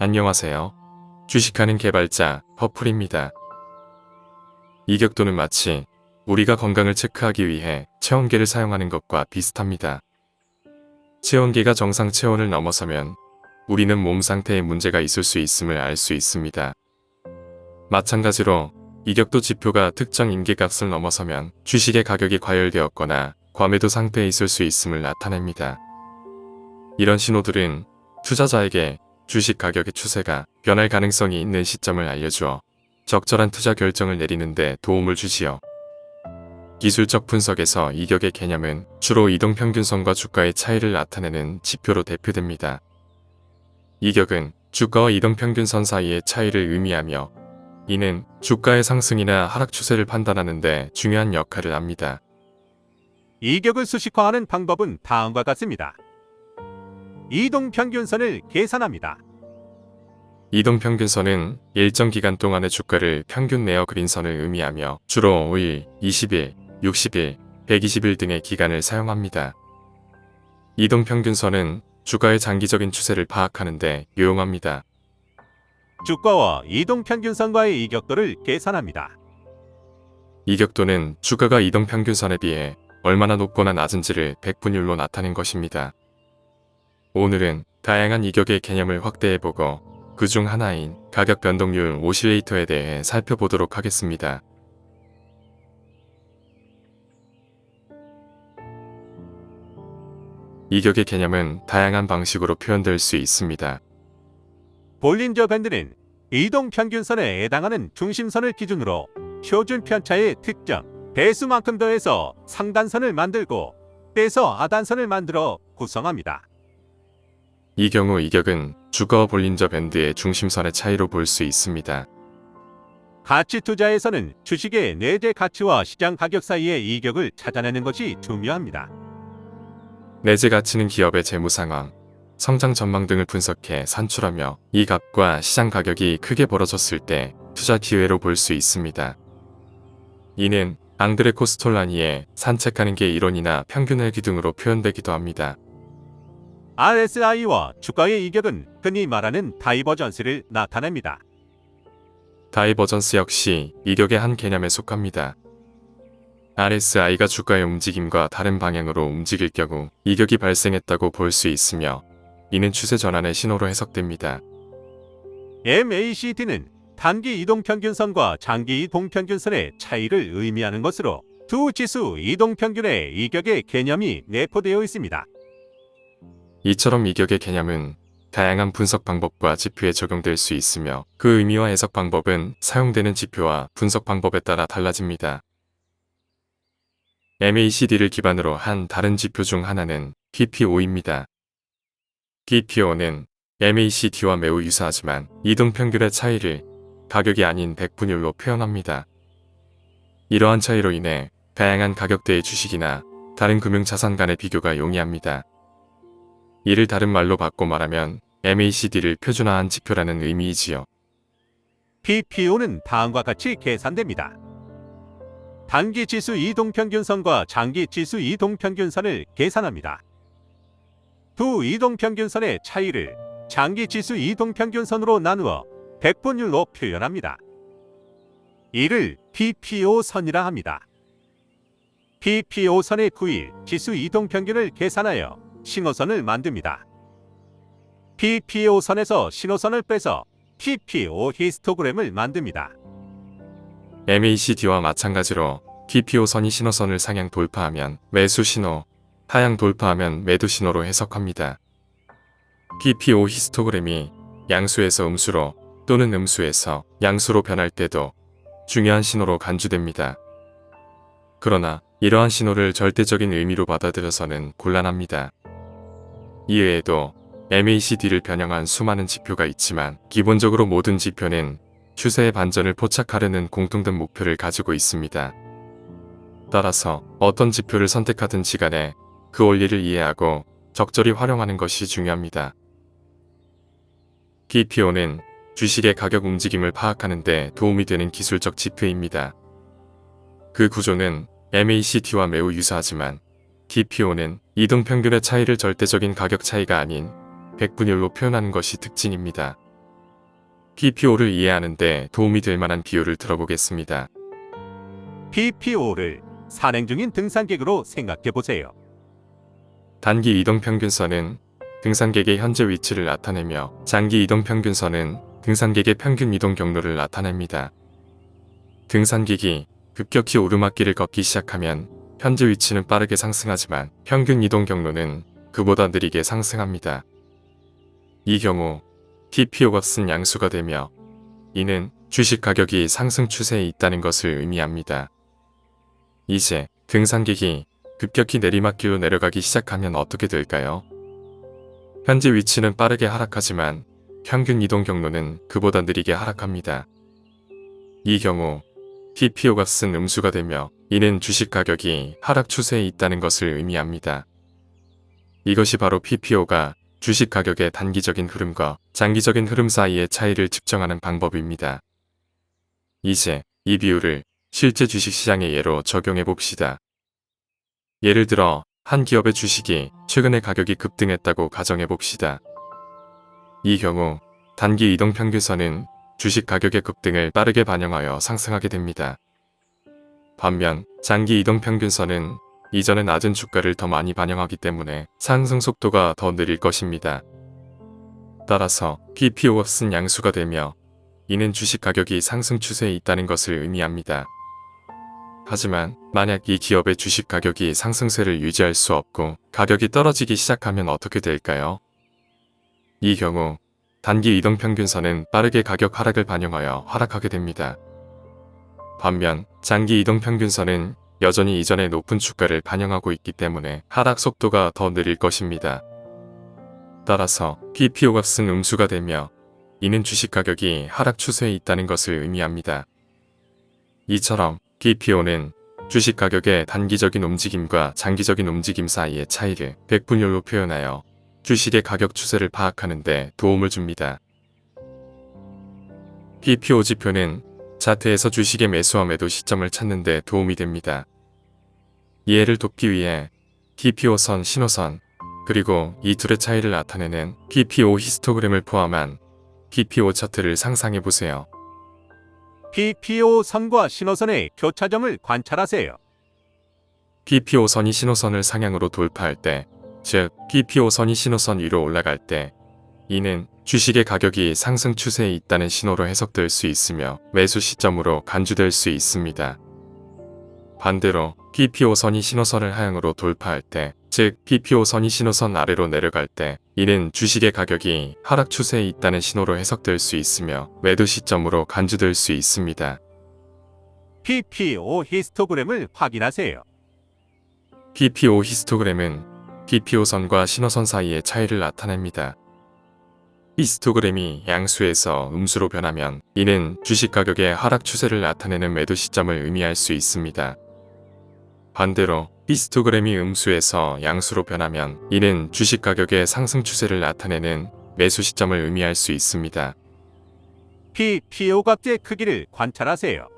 안녕하세요. 주식하는 개발자 퍼플입니다. 이격도는 마치 우리가 건강을 체크하기 위해 체온계를 사용하는 것과 비슷합니다. 체온계가 정상 체온을 넘어서면 우리는 몸 상태에 문제가 있을 수 있음을 알 수 있습니다. 마찬가지로 이격도 지표가 특정 임계값을 넘어서면 주식의 가격이 과열되었거나 과매도 상태에 있을 수 있음을 나타냅니다. 이런 신호들은 투자자에게 주식 가격의 추세가 변할 가능성이 있는 시점을 알려주어 적절한 투자 결정을 내리는 데 도움을 주지요. 기술적 분석에서 이격의 개념은 주로 이동평균선과 주가의 차이를 나타내는 지표로 대표됩니다. 이격은 주가와 이동평균선 사이의 차이를 의미하며 이는 주가의 상승이나 하락 추세를 판단하는 데 중요한 역할을 합니다. 이격을 수식화하는 방법은 다음과 같습니다. 이동평균선을 계산합니다. 이동평균선은 일정 기간 동안의 주가를 평균 내어 그린 선을 의미하며 주로 5일, 20일, 60일, 120일 등의 기간을 사용합니다. 이동평균선은 주가의 장기적인 추세를 파악하는 데 유용합니다. 주가와 이동평균선과의 이격도를 계산합니다. 이격도는 주가가 이동평균선에 비해 얼마나 높거나 낮은지를 백분율로 나타낸 것입니다. 오늘은 다양한 이격의 개념을 확대해보고 그 중 하나인 가격 변동률 오실레이터에 대해 살펴보도록 하겠습니다. 이격의 개념은 다양한 방식으로 표현될 수 있습니다. 볼린저 밴드는 이동평균선에 해당하는 중심선을 기준으로 표준 편차의 특정 배수만큼 더해서 상단선을 만들고 떼서 하단선을 만들어 구성합니다. 이 경우 이격은 주가와 볼린저 밴드의 중심선의 차이로 볼 수 있습니다. 가치 투자에서는 주식의 내재 가치와 시장 가격 사이의 이격을 찾아내는 것이 중요합니다. 내재 가치는 기업의 재무 상황, 성장 전망 등을 분석해 산출하며 이 값과 시장 가격이 크게 벌어졌을 때 투자 기회로 볼 수 있습니다. 이는 앙드레 코스톨라니의 산책하는 게 이론이나 평균 헬기 등으로 표현되기도 합니다. RSI와 주가의 이격은 흔히 말하는 다이버전스를 나타냅니다. 다이버전스 역시 이격의 한 개념에 속합니다. RSI가 주가의 움직임과 다른 방향으로 움직일 경우 이격이 발생했다고 볼 수 있으며 이는 추세 전환의 신호로 해석됩니다. MACD는 단기 이동평균선과 장기 이동평균선의 차이를 의미하는 것으로 두 지수 이동평균의 이격의 개념이 내포되어 있습니다. 이처럼 이격의 개념은 다양한 분석 방법과 지표에 적용될 수 있으며 그 의미와 해석 방법은 사용되는 지표와 분석 방법에 따라 달라집니다. MACD를 기반으로 한 다른 지표 중 하나는 PPO입니다. PPO는 MACD와 매우 유사하지만 이동평균의 차이를 가격이 아닌 백분율로 표현합니다. 이러한 차이로 인해 다양한 가격대의 주식이나 다른 금융자산 간의 비교가 용이합니다. 이를 다른 말로 바꿔 말하면 MACD를 표준화한 지표라는 의미이지요. PPO는 다음과 같이 계산됩니다. 단기 지수 이동평균선과 장기 지수 이동평균선을 계산합니다. 두 이동평균선의 차이를 장기 지수 이동평균선으로 나누어 백분율로 표현합니다. 이를 PPO선이라 합니다. PPO선의 9일 지수 이동평균을 계산하여 신호선을 만듭니다. PPO선에서 신호선을 빼서 PPO 히스토그램을 만듭니다. MACD와 마찬가지로 PPO선이 신호선을 상향 돌파하면 매수 신호, 하향 돌파하면 매도 신호로 해석합니다. PPO 히스토그램이 양수에서 음수로 또는 음수에서 양수로 변할 때도 중요한 신호로 간주됩니다. 그러나 이러한 신호를 절대적인 의미로 받아들여서는 곤란합니다. 이외에도 MACD를 변형한 수많은 지표가 있지만 기본적으로 모든 지표는 추세의 반전을 포착하려는 공통된 목표를 가지고 있습니다. 따라서 어떤 지표를 선택하든지 간에 그 원리를 이해하고 적절히 활용하는 것이 중요합니다. PPO는 주식의 가격 움직임을 파악하는 데 도움이 되는 기술적 지표입니다. 그 구조는 MACD와 매우 유사하지만 PPO는 이동평균의 차이를 절대적인 가격 차이가 아닌 백분율로 표현하는 것이 특징입니다. PPO를 이해하는 데 도움이 될 만한 비유를 들어보겠습니다. PPO를 산행 중인 등산객으로 생각해 보세요. 단기 이동평균선은 등산객의 현재 위치를 나타내며 장기 이동평균선은 등산객의 평균 이동 경로를 나타냅니다. 등산객이 급격히 오르막길을 걷기 시작하면 현재 위치는 빠르게 상승하지만 평균 이동 경로는 그보다 느리게 상승합니다. 이 경우 TPO 값은 양수가 되며 이는 주식 가격이 상승 추세에 있다는 것을 의미합니다. 이제 등산객이 급격히 내리막길로 내려가기 시작하면 어떻게 될까요? 현재 위치는 빠르게 하락하지만 평균 이동 경로는 그보다 느리게 하락합니다. 이 경우 TPO 값은 음수가 되며 이는 주식 가격이 하락 추세에 있다는 것을 의미합니다. 이것이 바로 PPO가 주식 가격의 단기적인 흐름과 장기적인 흐름 사이의 차이를 측정하는 방법입니다. 이제 이 비율을 실제 주식시장의 예로 적용해 봅시다. 예를 들어 한 기업의 주식이 최근에 가격이 급등했다고 가정해 봅시다. 이 경우 단기 이동평균선은 주식 가격의 급등을 빠르게 반영하여 상승하게 됩니다. 반면 장기 이동평균선은 이전의 낮은 주가를 더 많이 반영하기 때문에 상승 속도가 더 느릴 것입니다. 따라서 PPO 값은 양수가 되며 이는 주식 가격이 상승 추세에 있다는 것을 의미합니다. 하지만 만약 이 기업의 주식 가격이 상승세를 유지할 수 없고 가격이 떨어지기 시작하면 어떻게 될까요? 이 경우 단기 이동평균선은 빠르게 가격 하락을 반영하여 하락하게 됩니다. 반면 장기 이동평균선은 여전히 이전의 높은 주가를 반영하고 있기 때문에 하락 속도가 더 느릴 것입니다. 따라서 PPO 값은 음수가 되며 이는 주식 가격이 하락 추세에 있다는 것을 의미합니다. 이처럼 PPO는 주식 가격의 단기적인 움직임과 장기적인 움직임 사이의 차이를 백분율로 표현하여 주식의 가격 추세를 파악하는 데 도움을 줍니다. PPO 지표는 차트에서 주식의 매수와 매도 시점을 찾는 데 도움이 됩니다. 이해를 돕기 위해 TPO선, 신호선, 그리고 이 둘의 차이를 나타내는 PPO 히스토그램을 포함한 PPO 차트를 상상해 보세요. PPO 선과 신호선의 교차점을 관찰하세요. PPO 선이 신호선을 상향으로 돌파할 때, 즉 PPO 선이 신호선 위로 올라갈 때, 이는 주식의 가격이 상승 추세에 있다는 신호로 해석될 수 있으며 매수 시점으로 간주될 수 있습니다. 반대로 PPO 선이 신호선을 하향으로 돌파할 때, 즉 PPO 선이 신호선 아래로 내려갈 때, 이는 주식의 가격이 하락 추세에 있다는 신호로 해석될 수 있으며 매도 시점으로 간주될 수 있습니다. PPO 히스토그램을 확인하세요. PPO 히스토그램은 PPO 선과 신호선 사이의 차이를 나타냅니다. 히스토그램이 양수에서 음수로 변하면 이는 주식 가격의 하락 추세를 나타내는 매도 시점을 의미할 수 있습니다. 반대로 히스토그램이 음수에서 양수로 변하면 이는 주식 가격의 상승 추세를 나타내는 매수 시점을 의미할 수 있습니다. PPO 값의 크기를 관찰하세요.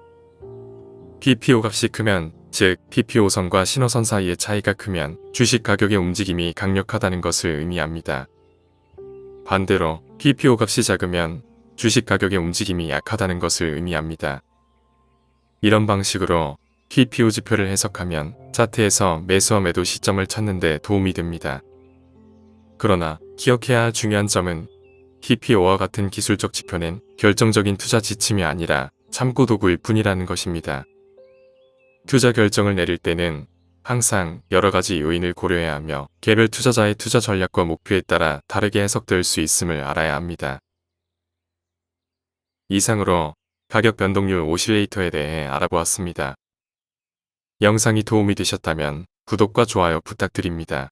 PPO 값이 크면, 즉 PPO 선과 신호선 사이의 차이가 크면 주식 가격의 움직임이 강력하다는 것을 의미합니다. 반대로 PPO 값이 작으면 주식 가격의 움직임이 약하다는 것을 의미합니다. 이런 방식으로 PPO 지표를 해석하면 차트에서 매수와 매도 시점을 찾는 데 도움이 됩니다. 그러나 기억해야 할 중요한 점은 PPO와 같은 기술적 지표는 결정적인 투자 지침이 아니라 참고 도구일 뿐이라는 것입니다. 투자 결정을 내릴 때는 항상 여러 가지 요인을 고려해야 하며 개별 투자자의 투자 전략과 목표에 따라 다르게 해석될 수 있음을 알아야 합니다. 이상으로 가격 변동률 오실레이터에 대해 알아보았습니다. 영상이 도움이 되셨다면 구독과 좋아요 부탁드립니다.